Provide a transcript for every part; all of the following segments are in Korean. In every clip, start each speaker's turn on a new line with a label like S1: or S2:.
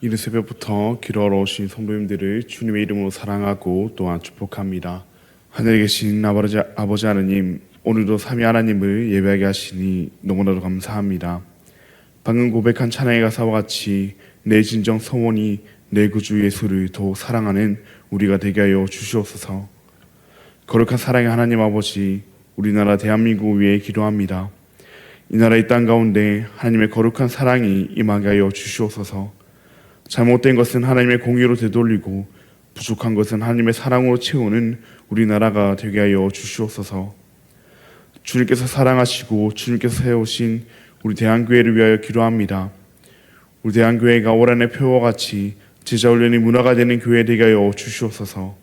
S1: 이른 새벽부터 기도하러 오신 성도님들을 주님의 이름으로 사랑하고 또한 축복합니다. 하늘에 계신 아버지 하나님, 오늘도 삼위 하나님을 예배하게 하시니 너무나도 감사합니다. 방금 고백한 찬양의 가사와 같이 내 진정 소원이 내 구주 예수를 더욱 사랑하는 우리가 되게 하여 주시옵소서. 거룩한 사랑의 하나님 아버지, 우리나라 대한민국을 위해 기도합니다. 이 나라 이 땅 가운데 하나님의 거룩한 사랑이 임하게 하여 주시옵소서. 잘못된 것은 하나님의 공의로 되돌리고 부족한 것은 하나님의 사랑으로 채우는 우리나라가 되게 하여 주시옵소서. 주님께서 사랑하시고 주님께서 세우신 우리 대한교회를 위하여 기도합니다. 우리 대한교회가 올 한해 표와 같이 제자훈련이 문화가 되는 교회 되게 하여 주시옵소서.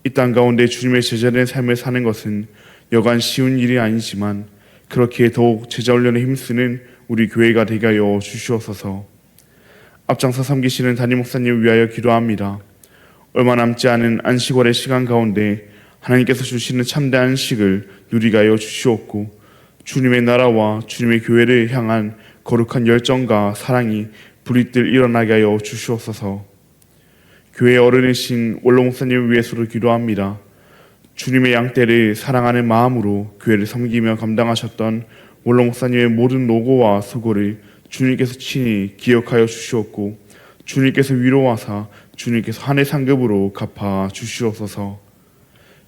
S1: 이 땅 가운데 주님의 제자된 삶을 사는 것은 여간 쉬운 일이 아니지만 그렇기에 더욱 제자훈련에 힘쓰는 우리 교회가 되게 하여 주시옵소서. 앞장서 섬기시는 담임 목사님을 위하여 기도합니다. 얼마 남지 않은 안식월의 시간 가운데 하나님께서 주시는 참된 안식을 누리게 하여 주시옵고 주님의 나라와 주님의 교회를 향한 거룩한 열정과 사랑이 부리뜰 일어나게 하여 주시옵소서. 교회의 어른이신 원로 목사님을 위해서도 기도합니다. 주님의 양떼를 사랑하는 마음으로 교회를 섬기며 감당하셨던 원로 목사님의 모든 노고와 수고를 주님께서 친히 기억하여 주시옵고 주님께서 위로하사 주님께서 한 해 상급으로 갚아 주시옵소서.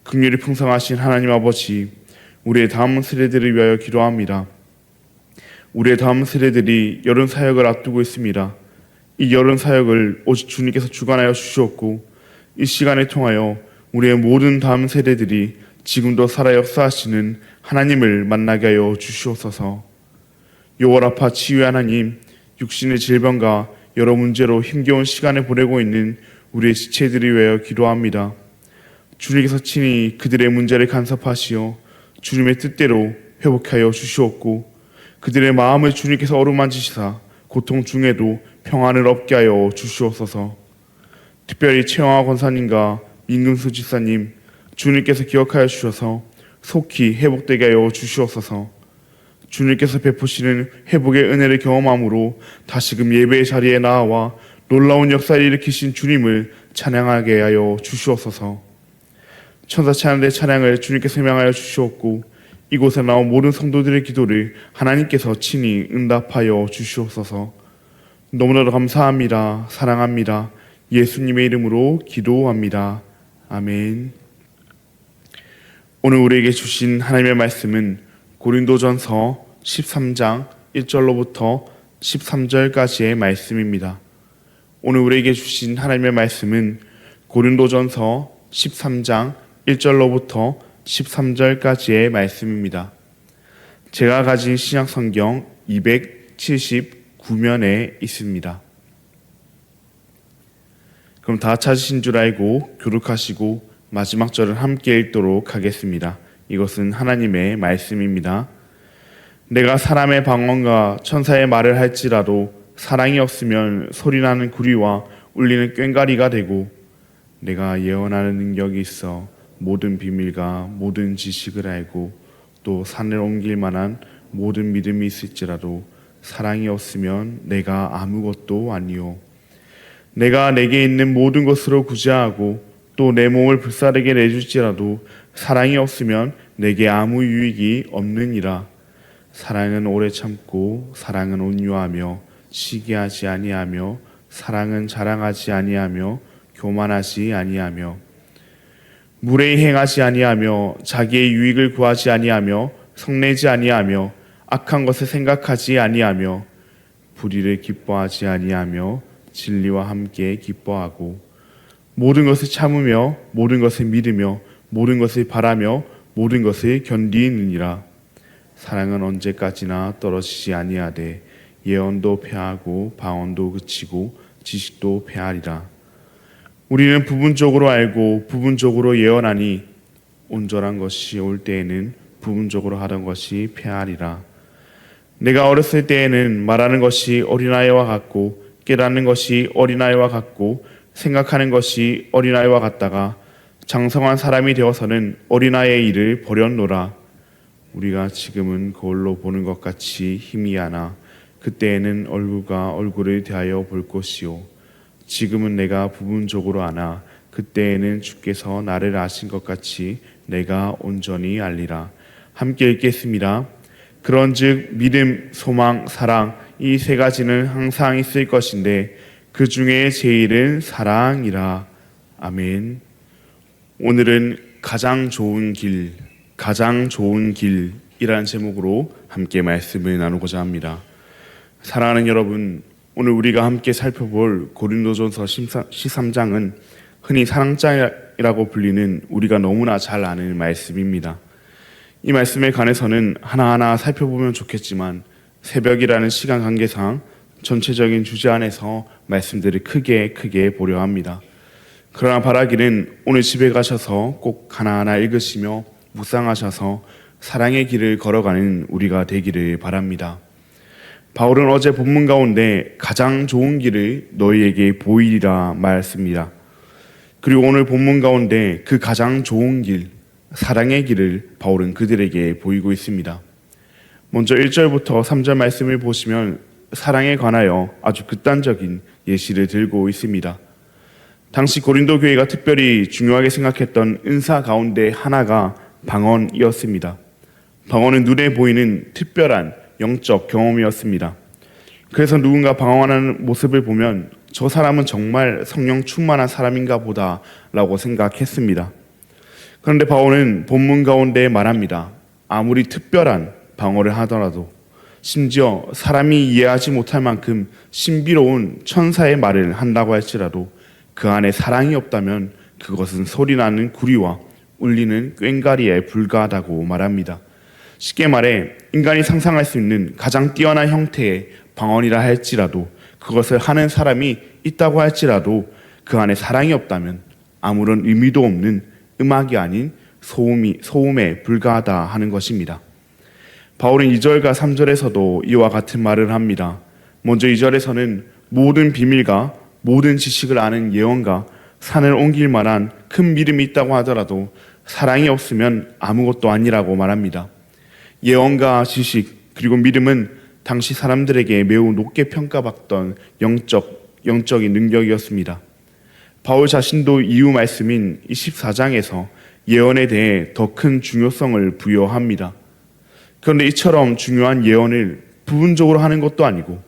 S1: 긍휼이 풍성하신 하나님 아버지, 우리의 다음 세대들을 위하여 기도합니다. 우리의 다음 세대들이 여름 사역을 앞두고 있습니다. 이 여름 사역을 오직 주님께서 주관하여 주시옵고 이 시간을 통하여 우리의 모든 다음 세대들이 지금도 살아 역사하시는 하나님을 만나게 하여 주시옵소서. 요월아파 치유의 하나님, 육신의 질병과 여러 문제로 힘겨운 시간을 보내고 있는 우리의 지체들을 위하여 기도합니다. 주님께서 친히 그들의 문제를 간섭하시어 주님의 뜻대로 회복하여 주시옵고 그들의 마음을 주님께서 어루만지시사 고통 중에도 평안을 얻게 하여 주시옵소서. 특별히 최영하 권사님과 민금수 집사님, 주님께서 기억하여 주셔서 속히 회복되게 하여 주시옵소서. 주님께서 베푸시는 회복의 은혜를 경험함으로 다시금 예배의 자리에 나와 놀라운 역사를 일으키신 주님을 찬양하게 하여 주시옵소서. 천사 찬양대 찬양을 주님께서 명하여 주시옵고 이곳에 나온 모든 성도들의 기도를 하나님께서 친히 응답하여 주시옵소서. 너무나도 감사합니다. 사랑합니다. 예수님의 이름으로 기도합니다. 아멘. 오늘 우리에게 주신 하나님의 말씀은 고린도전서 13장 1절로부터 13절까지의 말씀입니다. 오늘 우리에게 주신 하나님의 말씀은 고린도전서 13장 1절로부터 13절까지의 말씀입니다. 제가 가진 신약성경 279면에 있습니다. 그럼 다 찾으신 줄 알고 교독하시고 마지막 절을 함께 읽도록 하겠습니다. 이것은 하나님의 말씀입니다. 내가 사람의 방언과 천사의 말을 할지라도 사랑이 없으면 소리나는 구리와 울리는 꽹과리가 되고 내가 예언하는 능력이 있어 모든 비밀과 모든 지식을 알고 또 산을 옮길 만한 모든 믿음이 있을지라도 사랑이 없으면 내가 아무것도 아니요. 내가 내게 있는 모든 것으로 구제하고 또 내 몸을 불사르게 내줄지라도 사랑이 없으면 내게 아무 유익이 없느니라. 사랑은 오래 참고 사랑은 온유하며 시기하지 아니하며 사랑은 자랑하지 아니하며 교만하지 아니하며 무례히 행하지 아니하며 자기의 유익을 구하지 아니하며 성내지 아니하며 악한 것을 생각하지 아니하며 불의를 기뻐하지 아니하며 진리와 함께 기뻐하고 모든 것을 참으며 모든 것을 믿으며 모든 것을 바라며 모든 것을 견디느니라. 사랑은 언제까지나 떨어지지 아니하되 예언도 패하고 방언도 그치고 지식도 패하리라. 우리는 부분적으로 알고 부분적으로 예언하니 온전한 것이 올 때에는 부분적으로 하던 것이 패하리라. 내가 어렸을 때에는 말하는 것이 어린아이와 같고 깨닫는 것이 어린아이와 같고 생각하는 것이 어린아이와 같다가 장성한 사람이 되어서는 어린아이의 일을 버렸노라. 우리가 지금은 거울로 보는 것 같이 희미하나 그때에는 얼굴과 얼굴을 대하여 볼 것이요 지금은 내가 부분적으로 아나 그때에는 주께서 나를 아신 것 같이 내가 온전히 알리라. 함께 읽겠습니다. 그런즉 믿음, 소망, 사랑 이 세 가지는 항상 있을 것인데 그 중에 제일은 사랑이라. 아멘. 오늘은 가장 좋은 길, 가장 좋은 길이라는 제목으로 함께 말씀을 나누고자 합니다. 사랑하는 여러분, 오늘 우리가 함께 살펴볼 고린도전서 13장은 흔히 사랑장이라고 불리는 우리가 너무나 잘 아는 말씀입니다. 이 말씀에 관해서는 하나하나 살펴보면 좋겠지만 새벽이라는 시간 관계상 전체적인 주제 안에서 말씀들을 크게 보려 합니다. 그러나 바라기는 오늘 집에 가셔서 꼭 하나하나 읽으시며 묵상하셔서 사랑의 길을 걸어가는 우리가 되기를 바랍니다. 바울은 어제 본문 가운데 가장 좋은 길을 너희에게 보이리라 말했습니다. 그리고 오늘 본문 가운데 그 가장 좋은 길, 사랑의 길을 바울은 그들에게 보이고 있습니다. 먼저 1절부터 3절 말씀을 보시면 사랑에 관하여 아주 극단적인 예시를 들고 있습니다. 당시 고린도 교회가 특별히 중요하게 생각했던 은사 가운데 하나가 방언이었습니다. 방언은 눈에 보이는 특별한 영적 경험이었습니다. 그래서 누군가 방언하는 모습을 보면 저 사람은 정말 성령 충만한 사람인가 보다라고 생각했습니다. 그런데 바울은 본문 가운데 말합니다. 아무리 특별한 방언을 하더라도 심지어 사람이 이해하지 못할 만큼 신비로운 천사의 말을 한다고 할지라도 그 안에 사랑이 없다면 그것은 소리나는 구리와 울리는 꽹과리에 불과하다고 말합니다. 쉽게 말해 인간이 상상할 수 있는 가장 뛰어난 형태의 방언이라 할지라도 그것을 하는 사람이 있다고 할지라도 그 안에 사랑이 없다면 아무런 의미도 없는 음악이 아닌 소음에 불과하다 하는 것입니다. 바울은 2절과 3절에서도 이와 같은 말을 합니다. 먼저 2절에서는 모든 비밀과 모든 지식을 아는 예언과 산을 옮길 만한 큰 믿음이 있다고 하더라도 사랑이 없으면 아무것도 아니라고 말합니다. 예언과 지식 그리고 믿음은 당시 사람들에게 매우 높게 평가받던 영적인 능력이었습니다. 바울 자신도 이후 말씀인 24장에서 예언에 대해 더 큰 중요성을 부여합니다. 그런데 이처럼 중요한 예언을 부분적으로 하는 것도 아니고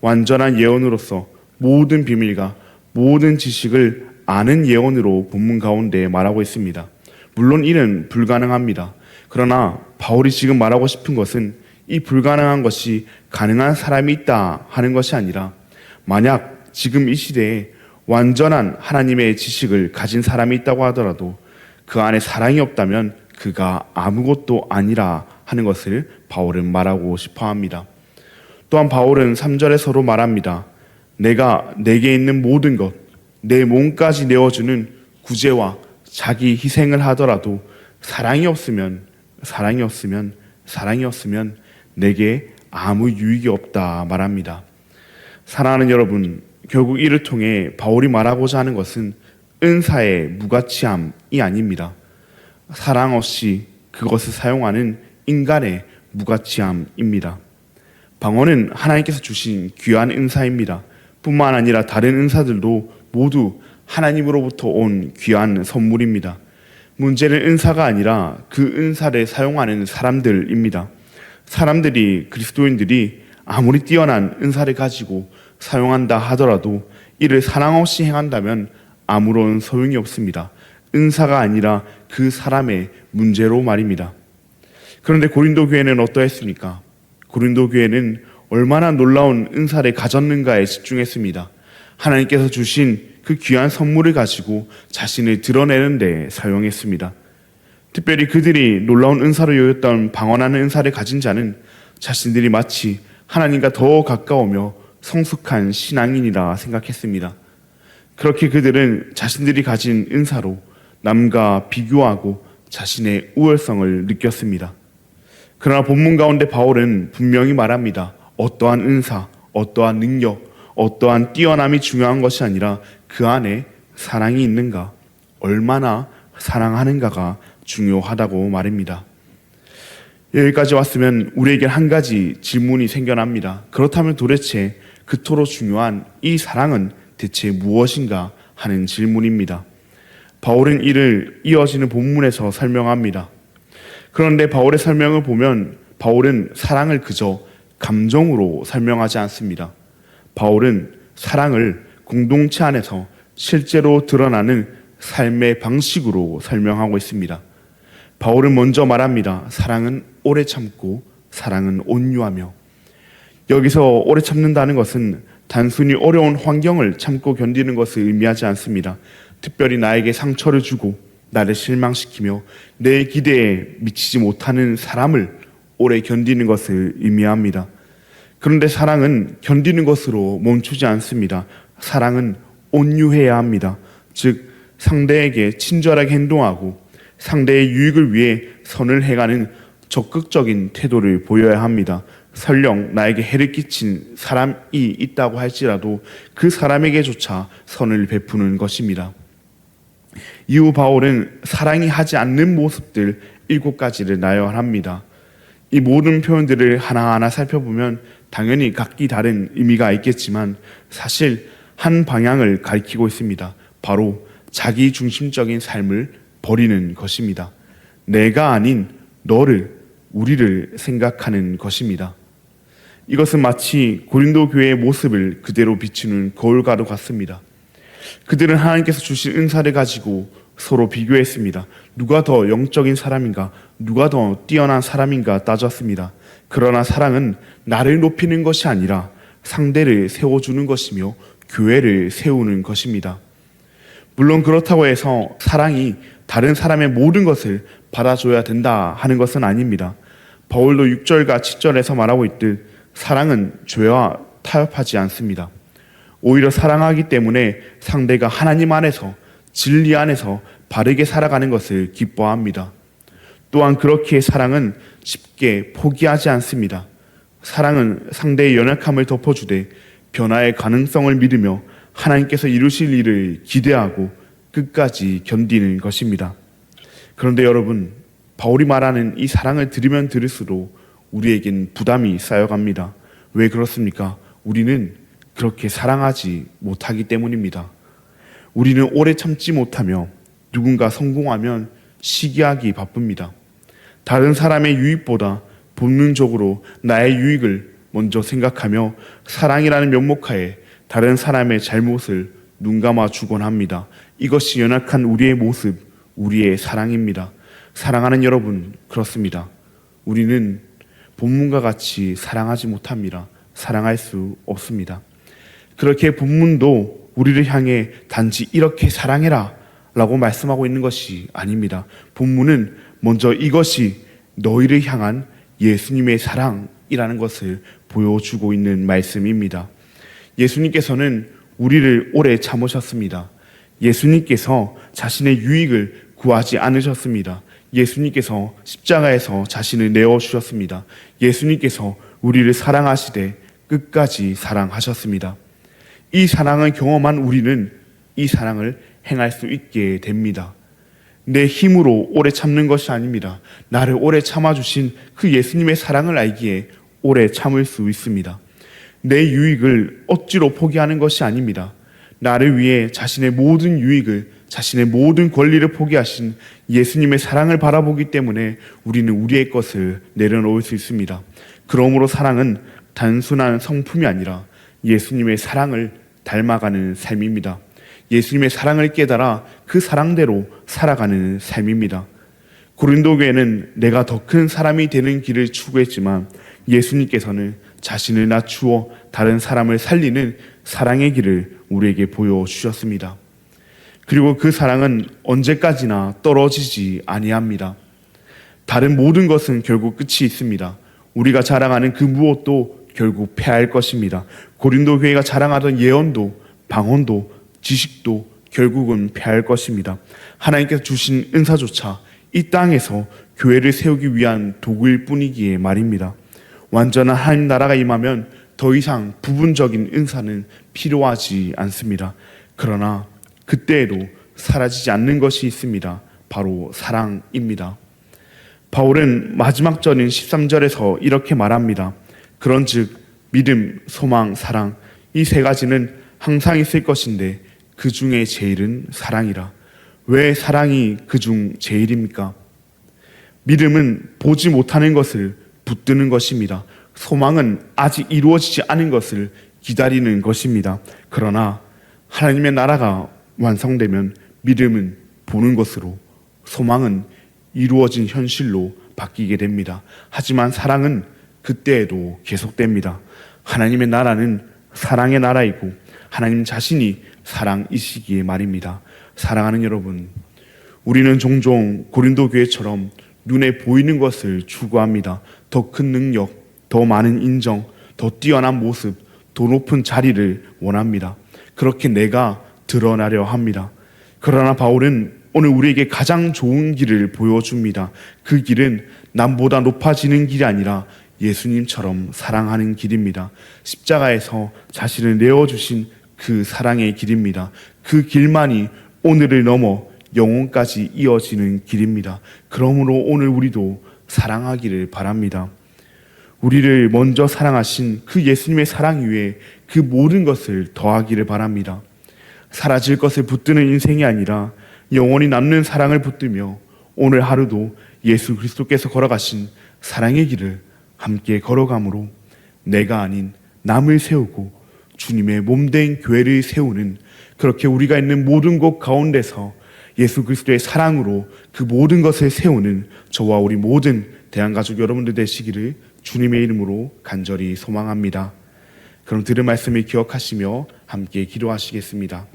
S1: 완전한 예언으로서 모든 비밀과 모든 지식을 아는 예언으로 본문 가운데 말하고 있습니다. 물론 이는 불가능합니다. 그러나 바울이 지금 말하고 싶은 것은 이 불가능한 것이 가능한 사람이 있다 하는 것이 아니라 만약 지금 이 시대에 완전한 하나님의 지식을 가진 사람이 있다고 하더라도 그 안에 사랑이 없다면 그가 아무것도 아니라 하는 것을 바울은 말하고 싶어 합니다. 또한 바울은 3절에서도 말합니다. 내가 내게 있는 모든 것, 내 몸까지 내어주는 구제와 자기 희생을 하더라도 사랑이 없으면 내게 아무 유익이 없다 말합니다. 사랑하는 여러분, 결국 이를 통해 바울이 말하고자 하는 것은 은사의 무가치함이 아닙니다. 사랑 없이 그것을 사용하는 인간의 무가치함입니다. 방언은 하나님께서 주신 귀한 은사입니다. 뿐만 아니라 다른 은사들도 모두 하나님으로부터 온 귀한 선물입니다. 문제는 은사가 아니라 그 은사를 사용하는 사람들입니다. 그리스도인들이 아무리 뛰어난 은사를 가지고 사용한다 하더라도 이를 사랑 없이 행한다면 아무런 소용이 없습니다. 은사가 아니라 그 사람의 문제로 말입니다. 그런데 고린도 교회는 어떠했습니까? 고린도 교회는 얼마나 놀라운 은사를 가졌는가에 집중했습니다. 하나님께서 주신 그 귀한 선물을 가지고 자신을 드러내는 데 사용했습니다. 특별히 그들이 놀라운 은사를 요였던 방언하는 은사를 가진 자는 자신들이 마치 하나님과 더 가까우며 성숙한 신앙인이라 생각했습니다. 그렇게 그들은 자신들이 가진 은사로 남과 비교하고 자신의 우월성을 느꼈습니다. 그러나 본문 가운데 바울은 분명히 말합니다. 어떠한 은사, 어떠한 능력, 어떠한 뛰어남이 중요한 것이 아니라 그 안에 사랑이 있는가, 얼마나 사랑하는가가 중요하다고 말입니다. 여기까지 왔으면 우리에게 한 가지 질문이 생겨납니다. 그렇다면 도대체 그토록 중요한 이 사랑은 대체 무엇인가 하는 질문입니다. 바울은 이를 이어지는 본문에서 설명합니다. 그런데 바울의 설명을 보면 바울은 사랑을 그저 감정으로 설명하지 않습니다. 바울은 사랑을 공동체 안에서 실제로 드러나는 삶의 방식으로 설명하고 있습니다. 바울은 먼저 말합니다. 사랑은 오래 참고 사랑은 온유하며. 여기서 오래 참는다는 것은 단순히 어려운 환경을 참고 견디는 것을 의미하지 않습니다. 특별히 나에게 상처를 주고 나를 실망시키며 내 기대에 미치지 못하는 사람을 오래 견디는 것을 의미합니다. 그런데 사랑은 견디는 것으로 멈추지 않습니다. 사랑은 온유해야 합니다. 즉 상대에게 친절하게 행동하고 상대의 유익을 위해 선을 행하는 적극적인 태도를 보여야 합니다. 설령 나에게 해를 끼친 사람이 있다고 할지라도 그 사람에게조차 선을 베푸는 것입니다. 이후 바울은 사랑이 하지 않는 모습들 7가지를 나열합니다. 이 모든 표현들을 하나하나 살펴보면 당연히 각기 다른 의미가 있겠지만 사실 한 방향을 가리키고 있습니다. 바로 자기 중심적인 삶을 버리는 것입니다. 내가 아닌 너를, 우리를 생각하는 것입니다. 이것은 마치 고린도 교회의 모습을 그대로 비추는 거울과도 같습니다. 그들은 하나님께서 주신 은사를 가지고 서로 비교했습니다. 누가 더 영적인 사람인가, 누가 더 뛰어난 사람인가 따졌습니다. 그러나 사랑은 나를 높이는 것이 아니라 상대를 세워주는 것이며 교회를 세우는 것입니다. 물론 그렇다고 해서 사랑이 다른 사람의 모든 것을 받아줘야 된다 하는 것은 아닙니다. 바울도 6절과 7절에서 말하고 있듯 사랑은 죄와 타협하지 않습니다. 오히려 사랑하기 때문에 상대가 하나님 안에서 진리 안에서 바르게 살아가는 것을 기뻐합니다. 또한 그렇기에 사랑은 쉽게 포기하지 않습니다. 사랑은 상대의 연약함을 덮어주되 변화의 가능성을 믿으며 하나님께서 이루실 일을 기대하고 끝까지 견디는 것입니다. 그런데 여러분, 바울이 말하는 이 사랑을 들으면 들을수록 우리에겐 부담이 쌓여갑니다. 왜 그렇습니까? 우리는 그렇게 사랑하지 못하기 때문입니다. 우리는 오래 참지 못하며 누군가 성공하면 시기하기 바쁩니다. 다른 사람의 유익보다 본능적으로 나의 유익을 먼저 생각하며 사랑이라는 면목하에 다른 사람의 잘못을 눈감아 주곤 합니다. 이것이 연약한 우리의 모습, 우리의 사랑입니다. 사랑하는 여러분, 그렇습니다. 우리는 본문과 같이 사랑하지 못합니다. 사랑할 수 없습니다. 그렇게 본문도 우리를 향해 단지 이렇게 사랑해라 라고 말씀하고 있는 것이 아닙니다. 본문은 먼저 이것이 너희를 향한 예수님의 사랑이라는 것을 보여주고 있는 말씀입니다. 예수님께서는 우리를 오래 참으셨습니다. 예수님께서 자신의 유익을 구하지 않으셨습니다. 예수님께서 십자가에서 자신을 내어주셨습니다. 예수님께서 우리를 사랑하시되 끝까지 사랑하셨습니다. 이 사랑을 경험한 우리는 이 사랑을 행할 수 있게 됩니다. 내 힘으로 오래 참는 것이 아닙니다. 나를 오래 참아주신 그 예수님의 사랑을 알기에 오래 참을 수 있습니다. 내 유익을 억지로 포기하는 것이 아닙니다. 나를 위해 자신의 모든 유익을, 자신의 모든 권리를 포기하신 예수님의 사랑을 바라보기 때문에 우리는 우리의 것을 내려놓을 수 있습니다. 그러므로 사랑은 단순한 성품이 아니라 예수님의 사랑을 닮아가는 삶입니다. 예수님의 사랑을 깨달아 그 사랑대로 살아가는 삶입니다. 고린도 교회는 내가 더 큰 사람이 되는 길을 추구했지만 예수님께서는 자신을 낮추어 다른 사람을 살리는 사랑의 길을 우리에게 보여주셨습니다. 그리고 그 사랑은 언제까지나 떨어지지 아니합니다. 다른 모든 것은 결국 끝이 있습니다. 우리가 자랑하는 그 무엇도 결국 패할 것입니다. 고린도 교회가 자랑하던 예언도, 방언도, 지식도 결국은 패할 것입니다. 하나님께서 주신 은사조차 이 땅에서 교회를 세우기 위한 도구일 뿐이기에 말입니다. 완전한 하나님 나라가 임하면 더 이상 부분적인 은사는 필요하지 않습니다. 그러나 그때에도 사라지지 않는 것이 있습니다. 바로 사랑입니다. 바울은 마지막 절인 13절에서 이렇게 말합니다. 그런즉 믿음, 소망, 사랑, 이 세 가지는 항상 있을 것인데 그 중에 제일은 사랑이라. 왜 사랑이 그 중 제일입니까? 믿음은 보지 못하는 것을 붙드는 것입니다. 소망은 아직 이루어지지 않은 것을 기다리는 것입니다. 그러나 하나님의 나라가 완성되면 믿음은 보는 것으로, 소망은 이루어진 현실로 바뀌게 됩니다. 하지만 사랑은 그때에도 계속됩니다. 하나님의 나라는 사랑의 나라이고 하나님 자신이 사랑이시기에 말입니다. 사랑하는 여러분, 우리는 종종 고린도 교회처럼 눈에 보이는 것을 추구합니다. 더 큰 능력, 더 많은 인정, 더 뛰어난 모습, 더 높은 자리를 원합니다. 그렇게 내가 드러나려 합니다. 그러나 바울은 오늘 우리에게 가장 좋은 길을 보여줍니다. 그 길은 남보다 높아지는 길이 아니라 예수님처럼 사랑하는 길입니다. 십자가에서 자신을 내어주신 그 사랑의 길입니다. 그 길만이 오늘을 넘어 영혼까지 이어지는 길입니다. 그러므로 오늘 우리도 사랑하기를 바랍니다. 우리를 먼저 사랑하신 그 예수님의 사랑 위에 그 모든 것을 더하기를 바랍니다. 사라질 것을 붙드는 인생이 아니라 영원히 남는 사랑을 붙들며 오늘 하루도 예수 그리스도께서 걸어가신 사랑의 길을 함께 걸어감으로 내가 아닌 남을 세우고 주님의 몸된 교회를 세우는, 그렇게 우리가 있는 모든 곳 가운데서 예수 그리스도의 사랑으로 그 모든 것을 세우는 저와 우리 모든 대한가족 여러분들 되시기를 주님의 이름으로 간절히 소망합니다. 그럼 들은 말씀을 기억하시며 함께 기도하시겠습니다.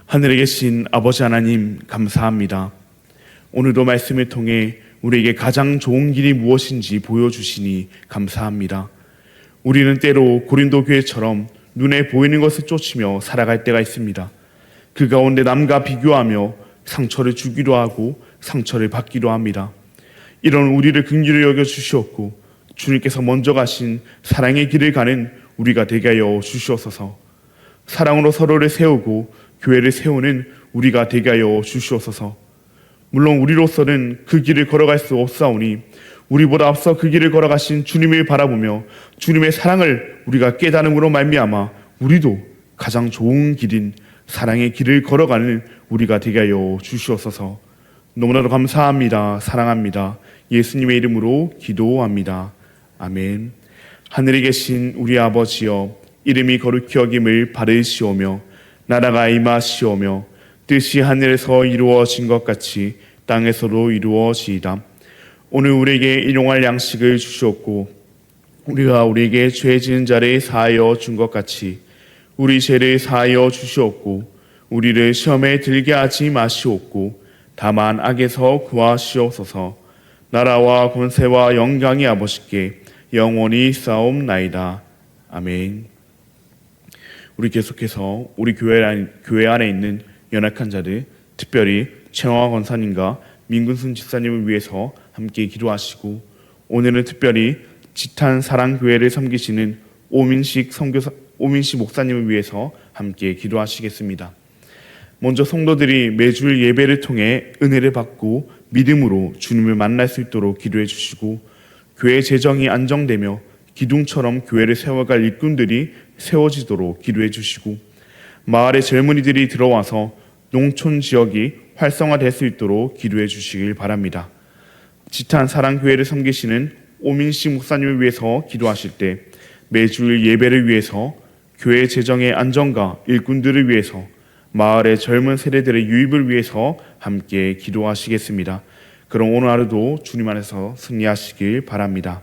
S1: 하늘에 계신 아버지 하나님, 감사합니다. 오늘도 말씀을 통해 우리에게 가장 좋은 길이 무엇인지 보여주시니 감사합니다. 우리는 때로 고린도 교회처럼 눈에 보이는 것을 쫓으며 살아갈 때가 있습니다. 그 가운데 남과 비교하며 상처를 주기도 하고 상처를 받기도 합니다. 이런 우리를 긍휼히 여겨 주시옵고 주님께서 먼저 가신 사랑의 길을 가는 우리가 되게 하여 주시옵소서. 사랑으로 서로를 세우고 교회를 세우는 우리가 되게 하여 주시옵소서. 물론 우리로서는 그 길을 걸어갈 수 없사오니 우리보다 앞서 그 길을 걸어가신 주님을 바라보며 주님의 사랑을 우리가 깨달음으로 말미암아 우리도 가장 좋은 길인 사랑의 길을 걸어가는 우리가 되게 하여 주시옵소서. 너무나도 감사합니다. 사랑합니다. 예수님의 이름으로 기도합니다. 아멘. 하늘에 계신 우리 아버지여, 이름이 거룩히 여김을 받으시오며 나라가 임하시오며 뜻이 하늘에서 이루어진 것 같이 땅에서도 이루어지이다. 오늘 우리에게 일용할 양식을 주시옵고 우리가 우리에게 죄 지은 자를 사하여 준 것 같이 우리 죄를 사하여 주시옵고 우리를 시험에 들게 하지 마시옵고 다만 악에서 구하시옵소서. 나라와 권세와 영광이 아버지께 영원히 싸움나이다. 아멘. 우리 계속해서 우리 교회 안에 있는 연약한 자들, 특별히 최영화 권사님과 민근순 집사님을 위해서 함께 기도하시고, 오늘은 특별히 지탄 사랑교회를 섬기시는 오민식 목사님을 위해서 함께 기도하시겠습니다. 먼저 성도들이 매주 예배를 통해 은혜를 받고 믿음으로 주님을 만날 수 있도록 기도해 주시고, 교회 재정이 안정되며 기둥처럼 교회를 세워갈 일꾼들이 세워지도록 기도해 주시고, 마을의 젊은이들이 들어와서 농촌 지역이 활성화될 수 있도록 기도해 주시길 바랍니다. 지탄 사랑교회를 섬기시는 오민식 목사님을 위해서 기도하실 때 매주일 예배를 위해서, 교회 재정의 안정과 일꾼들을 위해서, 마을의 젊은 세대들의 유입을 위해서 함께 기도하시겠습니다. 그럼 오늘 하루도 주님 안에서 승리하시길 바랍니다.